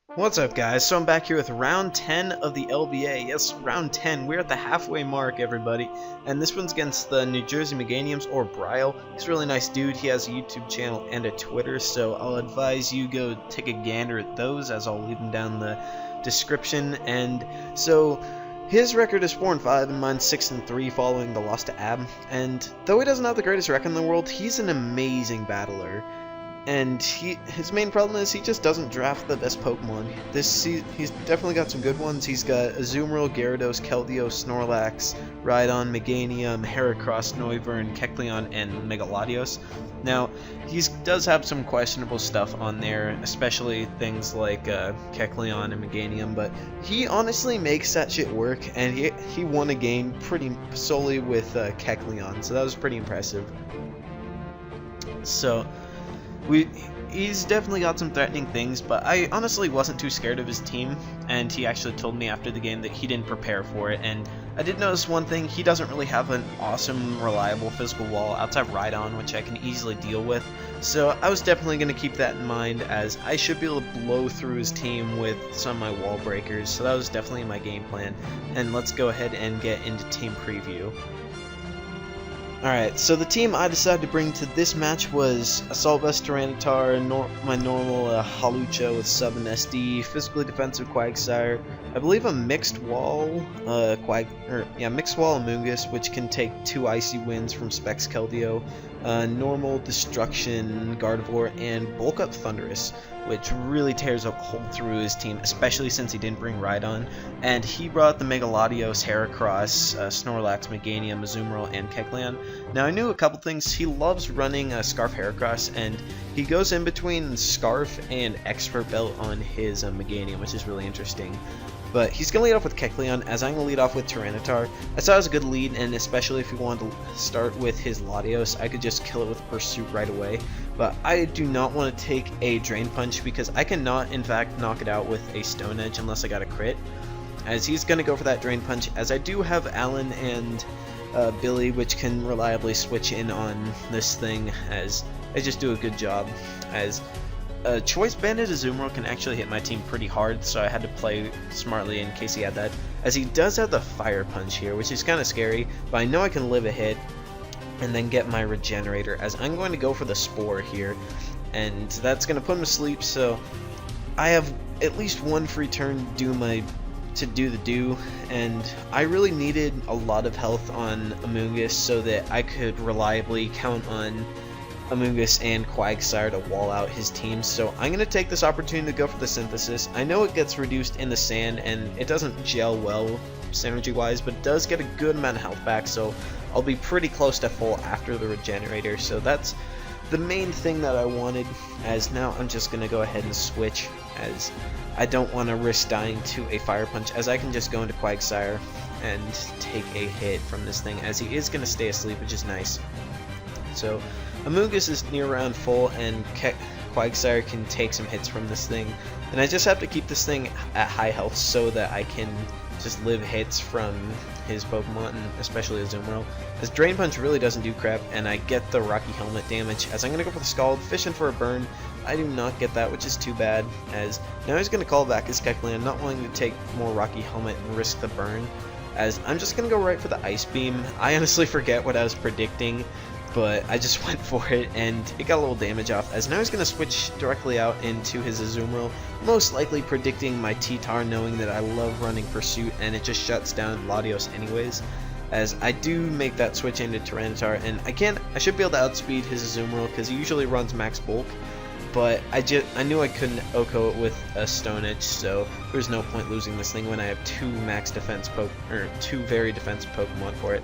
What's up, guys? So I'm back here with round 10 of the LBA. Yes, round 10. We're at the halfway mark, everybody. And this one's against the New Jersey Meganiums, or Bryle. He's a really nice dude. He has a YouTube channel and a Twitter, so I'll advise you go take a gander at those, as I'll leave them down in the description. And so his record is 4-5 and mine's 6-3 following the loss to Ab. And though he doesn't have the greatest record in the world, he's an amazing battler. And his main problem is he just doesn't draft the best Pokemon. He's definitely got some good ones. He's got Azumarill, Gyarados, Keldeo, Snorlax, Rhydon, Meganium, Heracross, Noivern, Kecleon, and Megalodios. Now, he does have some questionable stuff on there, especially things like Kecleon and Meganium, but he honestly makes that shit work, and he won a game pretty solely with Kecleon, so that was pretty impressive. So he's definitely got some threatening things, but I honestly wasn't too scared of his team, and he actually told me after the game that he didn't prepare for it. And I did notice one thing: he doesn't really have an awesome, reliable physical wall outside Rhydon, which I can easily deal with. So I was definitely going to keep that in mind, as I should be able to blow through his team with some of my wall breakers. So that was definitely my game plan. And let's go ahead and get into team preview. Alright, so the team I decided to bring to this match was Assault Vest Tyranitar, my normal Hawlucha with sub and SD, physically defensive Quagsire, I believe a mixed wall mixed wall Amoonguss, which can take 2 icy winds from Specs Keldeo, normal Destruction Gardevoir, and bulk up Thundurus, which really tears a hole through his team, especially since he didn't bring Rhydon. And he brought the Megalodios, Heracross, Snorlax, Meganium, Azumarill, and Kecleon. Now, I knew a couple things. He loves running Scarf Heracross, and he goes in between Scarf and Expert Belt on his Meganium, which is really interesting. But he's going to lead off with Kecleon, as I'm going to lead off with Tyranitar. I thought it was a good lead, and especially if you wanted to start with his Latios, I could just kill it with Pursuit right away. But I do not want to take a Drain Punch, because I cannot, in fact, knock it out with a Stone Edge unless I got a crit. As he's going to go for that Drain Punch, as I do have Alan and Billy, which can reliably switch in on this thing, as I just do a good job. As Choice Banded Azumarill can actually hit my team pretty hard, so I had to play smartly in case he had that. As he does have the Fire Punch here, which is kind of scary, but I know I can live a hit and then get my Regenerator, as I'm going to go for the Spore here, and that's going to put him to sleep. So I have at least one free turn to do the do, and I really needed a lot of health on Amoonguss so that I could reliably count on Amoonguss and Quagsire to wall out his team. So I'm going to take this opportunity to go for the Synthesis. I know it gets reduced in the sand and it doesn't gel well synergy wise, but it does get a good amount of health back, so I'll be pretty close to full after the Regenerator. So that's the main thing that I wanted, as now I'm just going to go ahead and switch, as I don't want to risk dying to a Fire Punch, as I can just go into Quagsire and take a hit from this thing, as he is going to stay asleep, which is nice. So Amoonguss is near round full, and Quagsire can take some hits from this thing, and I just have to keep this thing at high health so that I can just live hits from his Pokemon, and especially Azumarill, as Drain Punch really doesn't do crap, and I get the Rocky Helmet damage, as I'm going to go for the Scald, fishing for a burn. I do not get that, which is too bad, as now he's going to call back his Kecleon, not wanting to take more Rocky Helmet and risk the burn, as I'm just going to go right for the Ice Beam. I honestly forget what I was predicting, but I just went for it, and it got a little damage off, as now he's going to switch directly out into his Azumarill, most likely predicting my T-Tar, knowing that I love running Pursuit, and it just shuts down Latios anyways, as I do make that switch into Tyranitar, and I should be able to outspeed his Azumarill, because he usually runs max bulk, but I knew I couldn't OHKO it with a Stone Edge, so there's no point losing this thing when I have two very defensive Pokemon for it.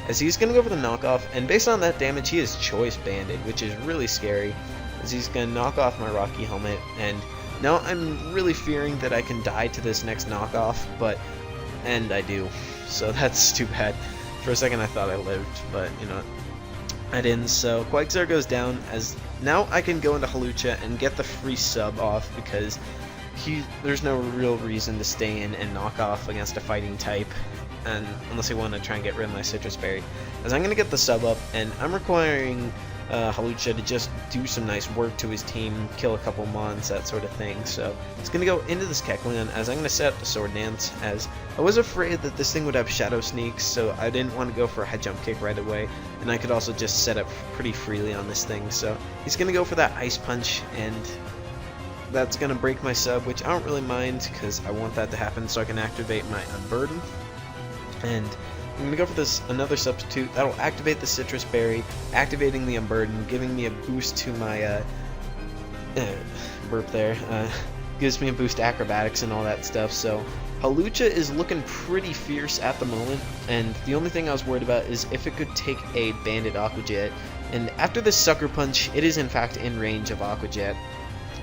As he's going to go for the knockoff, and based on that damage, he is Choice Banded, which is really scary, as he's going to knock off my Rocky Helmet, and now I'm really fearing that I can die to this next knockoff, and I do, so that's too bad. For a second I thought I lived, but you know, I didn't. So Quagsire goes down, as now I can go into Hawlucha and get the free sub off, because there's no real reason to stay in and knock off against a fighting type, and unless I want to try and get rid of my Citrus Berry, as I'm going to get the sub up, and I'm requiring Hawlucha to just do some nice work to his team, kill a couple mons, that sort of thing. So he's going to go into this Kecleon as I'm going to set up the Sword Dance, as I was afraid that this thing would have Shadow Sneaks, so I didn't want to go for a high jump kick right away, and I could also just set up pretty freely on this thing. So he's going to go for that Ice Punch, and that's going to break my sub, which I don't really mind because I want that to happen so I can activate my Unburden. And I'm going to go for this another substitute that'll activate the Citrus Berry, activating the Unburden, giving me a boost to my burp there, gives me a boost to Acrobatics and all that stuff. So Hawlucha is looking pretty fierce at the moment, and the only thing I was worried about is if it could take a Banded Aqua Jet. And after this Sucker Punch, it is in fact in range of Aqua Jet.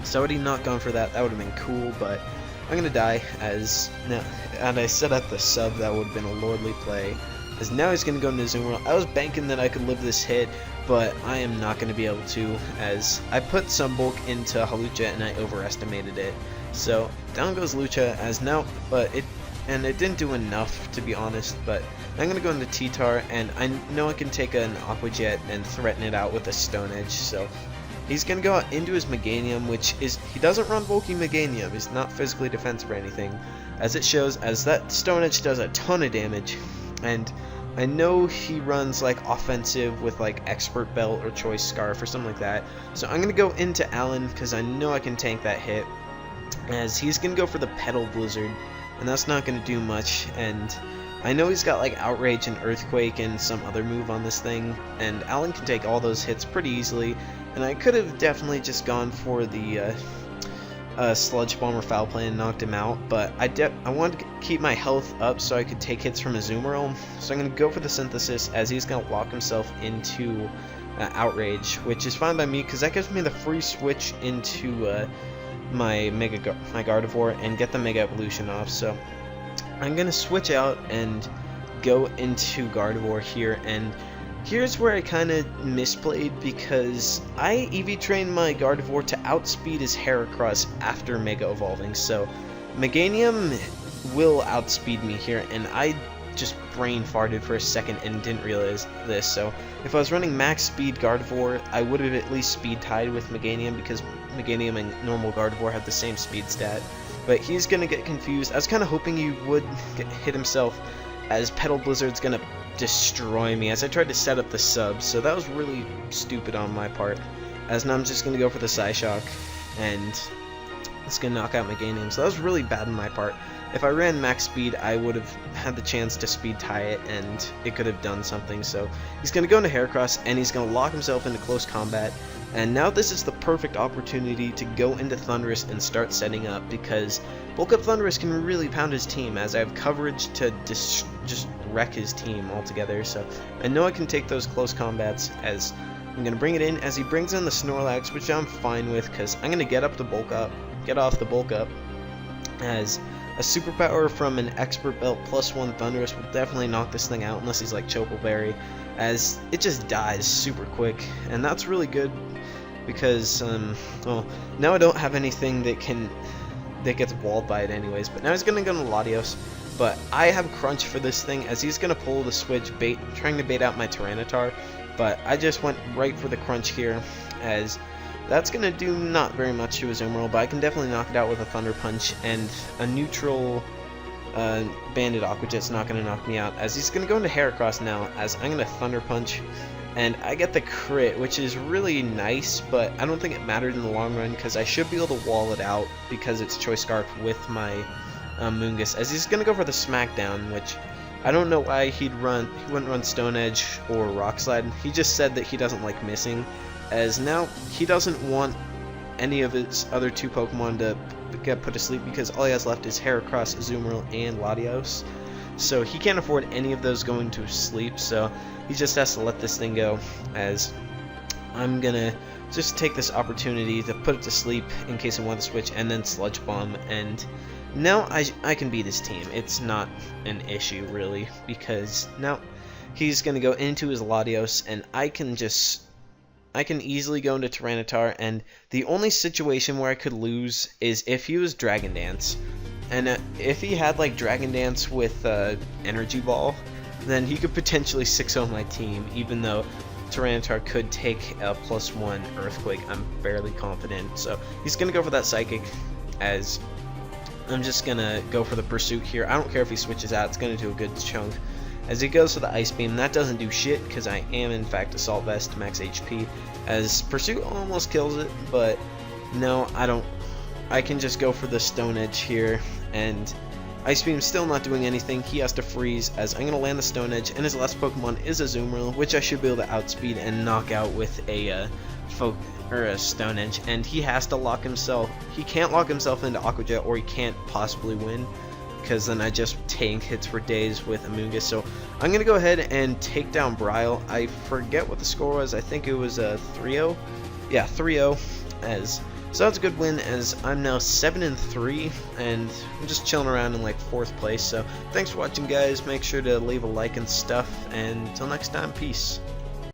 So had he not gone for that, that would have been cool, but I'm gonna die as now, and I set up the sub. That would have been a lordly play, as now he's gonna go into Azumarill. I was banking that I could live this hit, but I am not gonna be able to, as I put some bulk into Hawlucha and I overestimated it. So down goes Lucha, as now, it didn't do enough, to be honest. But I'm gonna go into T-Tar, and I know I can take an Aqua Jet and threaten it out with a Stone Edge. So he's going to go out into his Meganium, which is, he doesn't run bulky Meganium, he's not physically defensive or anything, as it shows, as that Stone Edge does a ton of damage, and I know he runs like offensive with like Expert Belt or Choice Scarf or something like that, so I'm going to go into Alan because I know I can tank that hit, as he's going to go for the Petal Blizzard, and that's not going to do much, and I know he's got like Outrage and Earthquake and some other move on this thing, and Alan can take all those hits pretty easily, and I could have definitely just gone for the Sludge Bomb or Foul Play and knocked him out, but I wanted to keep my health up so I could take hits from Azumarill, so I'm going to go for the Synthesis, as he's going to lock himself into Outrage, which is fine by me because that gives me the free switch into my Gardevoir and get the Mega Evolution off. So I'm going to switch out and go into Gardevoir here, and here's where I kind of misplayed because I EV trained my Gardevoir to outspeed his Heracross after Mega Evolving. So Meganium will outspeed me here, and I just brain farted for a second and didn't realize this. So if I was running max speed Gardevoir, I would have at least speed tied with Meganium because Meganium and normal Gardevoir had the same speed stat. But he's going to get confused. I was kind of hoping he would hit himself, as Petal Blizzard's going to destroy me, as I tried to set up the sub. So that was really stupid on my part. As now I'm just going to go for the Psyshock, and it's going to knock out Meganium. So that was really bad on my part. If I ran max speed, I would have had the chance to speed tie it, and it could have done something. So he's going to go into Heracross, and he's going to lock himself into close combat. And now this is the perfect opportunity to go into Thundurus and start setting up, because Bulk Up Thundurus can really pound his team, as I have coverage to just wreck his team altogether. So I know I can take those close combats, as I'm going to bring it in as he brings in the Snorlax, which I'm fine with because I'm going to get off the Bulk Up, as a superpower from an Expert Belt +1 Thundurus will definitely knock this thing out, unless he's like Choco Berry, as it just dies super quick, and that's really good because well, now I don't have anything that gets walled by it anyways. But now he's gonna go to Latios, but I have Crunch for this thing, as he's gonna pull the switch, trying to bait out my Tyranitar, but I just went right for the Crunch here, as that's going to do not very much to his Azumarill, but I can definitely knock it out with a Thunder Punch, and a neutral Banded Aqua Jet's not going to knock me out, as he's going to go into Heracross now, as I'm going to Thunder Punch, and I get the crit, which is really nice, but I don't think it mattered in the long run, because I should be able to wall it out, because it's Choice Scarf with my Moongus, as he's going to go for the Smackdown, which I don't know why he wouldn't run Stone Edge or Rock Slide. He just said that he doesn't like missing, as now he doesn't want any of his other two Pokemon to get put to sleep, because all he has left is Heracross, Azumarill, and Latios. So he can't afford any of those going to sleep, so he just has to let this thing go, as I'm gonna just take this opportunity to put it to sleep in case I want to switch, and then Sludge Bomb, and now I can beat his team. It's not an issue really, because now he's gonna go into his Latios, and I can easily go into Tyranitar, and the only situation where I could lose is if he was Dragon Dance. And if he had like Dragon Dance with Energy Ball, then he could potentially 6-0 my team, even though Tyranitar could take a +1 Earthquake. I'm fairly confident. So he's going to go for that Psychic, as I'm just going to go for the Pursuit here. I don't care if he switches out. It's going to do a good chunk. As he goes for the Ice Beam, that doesn't do shit because I am in fact Assault Vest max HP. As Pursuit almost kills it, but no, I don't. I can just go for the Stone Edge here, and Ice Beam's still not doing anything. He has to freeze, as I'm going to land the Stone Edge, and his last Pokemon is a Azumarill, which I should be able to outspeed and knock out with a Stone Edge, and he has to lock himself. He can't lock himself into Aqua Jet, or he can't possibly win, because then I just tank hits for days with Amoonguss. So I'm going to go ahead and take down Brile. I forget what the score was. I think it was a 3-0. Yeah, 3-0. So that's a good win, as I'm now 7-3, and I'm just chilling around in like 4th place. So thanks for watching, guys. Make sure to leave a like and stuff, and until next time, peace.